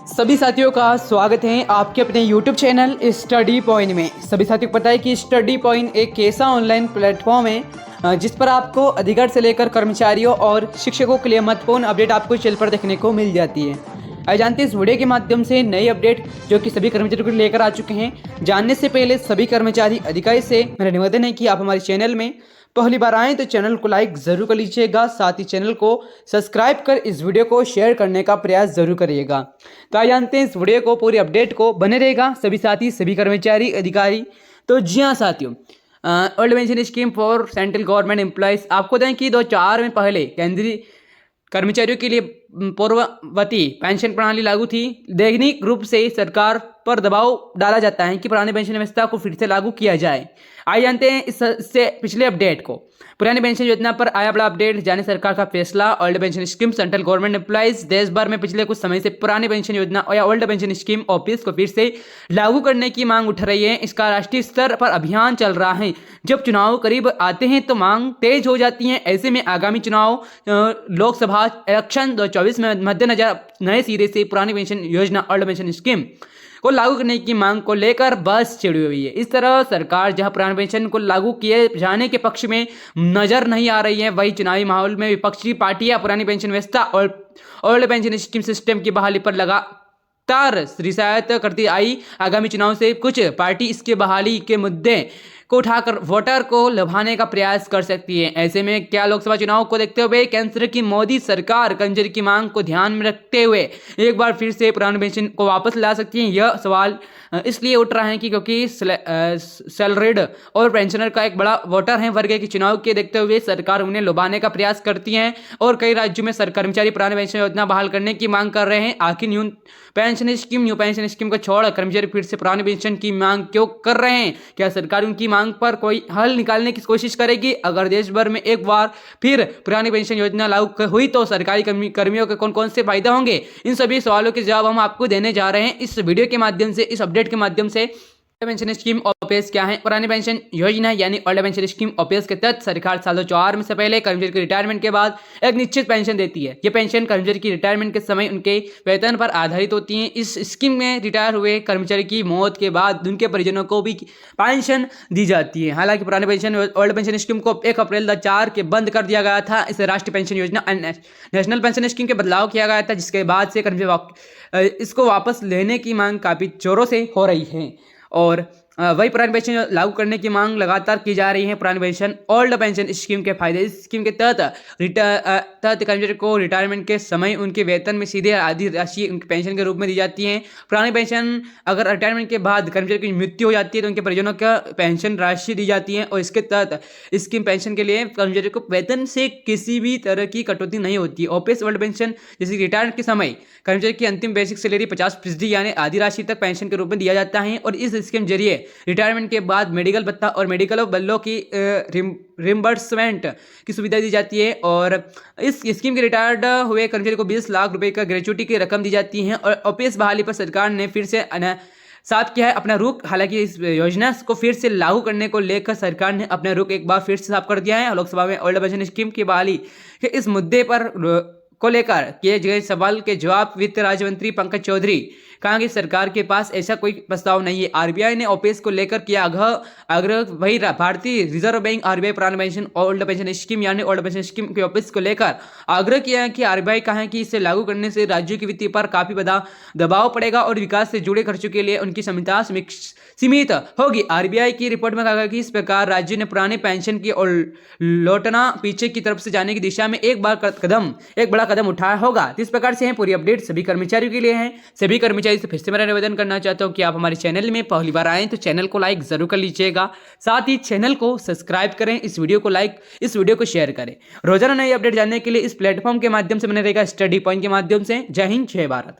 सभी साथियों का स्वागत है आपके अपने YouTube चैनल स्टडी पॉइंट में। सभी साथियों को पता है कि स्टडी पॉइंट एक ऐसा ऑनलाइन प्लेटफॉर्म है जिस पर आपको अधिकारी से लेकर कर्मचारियों और शिक्षकों के लिए महत्वपूर्ण अपडेट आपको चैनल पर देखने को मिल जाती है। आइए जानते हैं इस वीडियो के माध्यम से नई अपडेट जो कि सभी कर्मचारियों को लेकर आ चुके हैं। जानने से पहले सभी कर्मचारी अधिकारी से मेरा निवेदन है कि आप हमारे चैनल में पहली बार आएँ तो चैनल को लाइक ज़रूर कर लीजिएगा, साथ ही चैनल को सब्सक्राइब कर इस वीडियो को शेयर करने का प्रयास ज़रूर करिएगा। तो आइए जानते हैं इस वीडियो को, पूरी अपडेट को बने रहेगा सभी साथी, सभी कर्मचारी, अधिकारी। तो जी हाँ साथियों, old pension scheme for central government employees, आपको बताएं कि 2004 में पहले केंद्रीय कर्मचारियों के लिए पूर्ववर्ती पेंशन प्रणाली लागू थी। दैनिक रूप से सरकार पर दबाव डाला जाता है कि पुरानी पेंशन व्यवस्था को फिर से लागू किया जाए। आइए जानते हैं इससे पिछले अपडेट को। पुरानी पेंशन योजना पर आया बड़ा अपडेट, जाने सरकार का फैसला। Old pension scheme central government employees, देश भर में पिछले कुछ समय से पुरानी पेंशन योजना या ओल्ड पेंशन स्कीम ऑफिस को फिर से लागू करने की मांग उठ रही है। इसका राष्ट्रीय स्तर पर अभियान चल रहा है। जब चुनाव करीब आते हैं तो मांग तेज हो जाती है। ऐसे में आगामी चुनाव लोकसभा इलेक्शन 2024 में मद्देनजर नए सिरे से पुरानी पेंशन योजना ओल्ड पेंशन स्कीम को लागू करने की मांग को लेकर बहस छिड़ी हुई है। इस तरह सरकार जहां पुरानी पेंशन को लागू किए जाने के पक्ष में नजर नहीं आ रही है, वही चुनावी माहौल में विपक्षी पार्टियां पुरानी पेंशन व्यवस्था और ओल्ड पेंशन स्कीम सिस्टम की बहाली पर लगातार रियायत करती आई। आगामी चुनाव से कुछ पार्टी इसके बहाली के मुद्दे को उठाकर वोटर को लुभाने का प्रयास कर सकती है। ऐसे में क्या लोकसभा चुनाव को देखते हुए केंद्र की मोदी सरकार कर्मचारी की मांग को ध्यान में रखते हुए एक बार फिर से पुरानी पेंशन को वापस ला सकती है? यह सवाल इसलिए उठ रहा है कि क्योंकि सैलरीड और पेंशनर का एक बड़ा वोटर है वर्ग के चुनाव के देखते हुए सरकार उन्हें लुभाने का प्रयास करती है और कई राज्यों में कर्मचारी पुरानी पेंशन योजना बहाल करने की मांग कर रहे हैं। आखिर न्यू पेंशन स्कीम को छोड़ कर्मचारी फिर से पुरानी पेंशन की मांग क्यों कर रहे हैं? क्या सरकार उनकी मांग पर कोई हल निकालने की कोशिश करेगी? अगर देश भर में एक बार फिर पुरानी पेंशन योजना लागू हुई तो सरकारी कर्मियों के कौन कौन से फायदे होंगे? इन सभी सवालों के जवाब हम आपको देने जा रहे हैं इस वीडियो के माध्यम से, इस अपडेट के माध्यम से। पेंशन स्कीम ओपीएस क्या है? पुरानी पेंशन योजना यानी ओल्ड पेंशन स्कीम ओपीएस के तहत सरकार साल 2004 में से पहले कर्मचारी की रिटायरमेंट के बाद एक निश्चित पेंशन देती है। ये पेंशन कर्मचारी की रिटायरमेंट के समय उनके वेतन पर आधारित होती है। इस स्कीम में रिटायर हुए कर्मचारी की मौत के बाद उनके परिजनों को भी पेंशन दी जाती है। हालांकि पुरानी पेंशन ओल्ड पेंशन स्कीम को 1 अप्रैल 2004 के बंद कर दिया गया था। इसे राष्ट्रीय पेंशन योजना नेशनल पेंशन स्कीम के बदलाव किया गया था, जिसके बाद से कर्मचारी इसको वापस लेने की मांग काफी जोरों से हो रही है और वही पुरानी पेंशन लागू करने की मांग लगातार की जा रही है। पुरानी पेंशन ओल्ड पेंशन स्कीम के फायदे, इस स्कीम के तहत कर्मचारी को रिटायरमेंट के समय उनके वेतन में सीधे आधी राशि उनकी पेंशन के रूप में दी जाती है। पुरानी पेंशन अगर रिटायरमेंट के बाद कर्मचारी की मृत्यु हो जाती है तो उनके परिजनों का पेंशन राशि दी जाती है और इसके तहत स्कीम पेंशन के लिए कर्मचारी को वेतन से किसी भी तरह की कटौती नहीं होती। ओपीएस ओल्ड पेंशन जैसे रिटायरमेंट के समय कर्मचारी की अंतिम बेसिक सैलरी 50% यानी आधी राशि तक पेंशन के रूप में दिया जाता है और इस स्कीम जरिए रिटायरमेंट के बाद मेडिकल भत्ता और मेडिकल बिलों की रिम्बर्समेंट की सुविधा दी जाती है और इस स्कीम के रिटायर्ड हुए कर्मचारी को 20 लाख रुपए का ग्रेच्युटी की रकम दी जाती है। और ओपीएस बहाली पर सरकार ने फिर से साफ किया है अपना रुख। हालांकि इस योजना को फिर से लागू करने को लेकर सरकार ने अपना रुख एक बार फिर से साफ कर दिया है। लोकसभा में ओल्ड पेंशन स्कीम की बहाली के इस मुद्दे पर को लेकर किए गए सवाल के जवाब वित्त राज्य मंत्री पंकज चौधरी कहा कि सरकार के पास ऐसा कोई प्रस्ताव नहीं है। आरबीआई ने ओपीएस को लेकर किया आग्रह। वही भारतीय रिजर्व बैंक आरबीआई पुरानी पेंशन ओल्ड पेंशन स्कीम यानी ओल्ड पेंशन स्कीम के ओपीएस को लेकर आग्रह किया है कि आरबीआई कहा है कि इसे लागू करने से राज्यों की वित्तीय पर काफी बड़ा दबाव पड़ेगा और विकास से जुड़े खर्चों के लिए उनकी क्षमता सीमित होगी। आरबीआई की रिपोर्ट में कहा गया कि इस प्रकार राज्य ने पुरानी पेंशन की लौटना पीछे की तरफ से जाने की दिशा में एक बड़ा कदम उठाया होगा। तो इस प्रकार से है पूरी अपडेट सभी कर्मचारियों के लिए है। सभी कर्मचारी से फिर से मेरा निवेदन करना चाहता हूं कि आप हमारे चैनल में पहली बार आए तो चैनल को लाइक जरूर कर लीजिएगा, साथ ही चैनल को सब्सक्राइब करें, इस वीडियो को शेयर करें। रोजाना नई अपडेट जानने के लिए इस प्लेटफॉर्म के माध्यम से बने रहेगा स्टडी पॉइंट के माध्यम से। जय हिंद, जय भारत।